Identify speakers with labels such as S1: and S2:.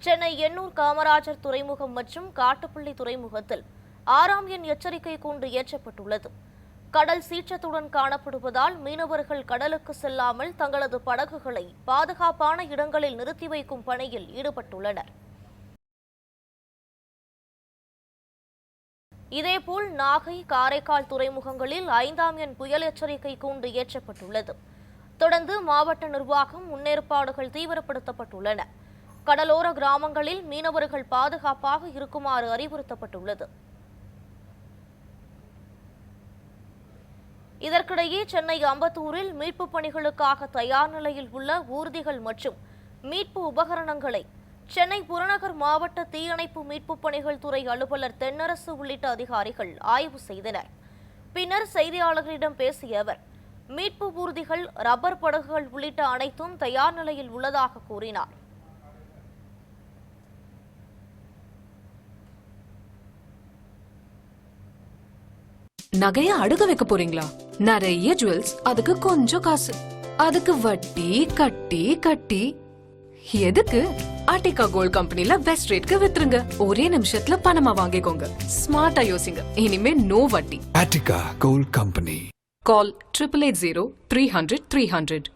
S1: சென்னை எண்ணூர் காமராஜர் துறைமுகம் மற்றும் காட்டுப்பள்ளி துறைமுகத்தில் 6ஆம் எண் எச்சரிக்கை கூண்டு ஏற்றப்பட்டுள்ளது. கடல் சீற்றத்துடன் காணப்படுவதால் மீனவர்கள் கடலுக்கு செல்லாமல் தங்களது படகுகளை பாதுகாப்பான இடங்களில் நிறுத்தி வைக்கும் பணியில் ஈடுபட்டுள்ளனர். இதேபோல் நாகை, காரைக்கால் துறைமுகங்களில் 5ஆம் எண் புயல் எச்சரிக்கை கூண்டு ஏற்றப்பட்டுள்ளது. தொடர்ந்து மாவட்ட நிர்வாகம் முன்னேற்பாடுகள் தீவிரப்படுத்தப்பட்டுள்ளன. கடலோர கிராமங்களில் மீனவர்கள் பாதுகாப்பாக இருக்குமாறு அறிவுறுத்தப்பட்டுள்ளது. இதற்கிடையே சென்னை அம்பத்தூரில் மீட்புப் பணிகளுக்காக தயார் நிலையில் உள்ள ஊர்திகள் மற்றும் மீட்பு உபகரணங்களை சென்னை புறநகர் மாவட்ட தீயணைப்பு மீட்புப் பணிகள் துறை அலுவலர் தென்னரசு உள்ளிட்ட அதிகாரிகள் ஆய்வு செய்தனர். பின்னர் செய்தியாளர்களிடம் பேசிய அவர், மீட்பு ஊர்திகள், ரப்பர் படகுகள் உள்ளிட்ட அனைத்தும் தயார் நிலையில் உள்ளதாக கூறினார்.
S2: நகைய அடுக்க வைக்க போறீங்களா? நிறைய ஜுவல்ஸ், அதுக்கு கொஞ்சம் காசு, அதுக்கு வட்டி கட்டி கட்டி எதுக்கு? ஆர்டிகா கோல்ட் கம்பெனில பெஸ்ட் ரேட்க்கு வித்துருங்க. ஒரே நிமிஷத்துல பணமா வாங்கிக்கோங்க. ஸ்மார்ட்டா யோசிங்க. இனிமே நோ வட்டி.
S3: ஆர்டிகா கோல்ட் கம்பெனி.
S2: கால் 8880 300 300.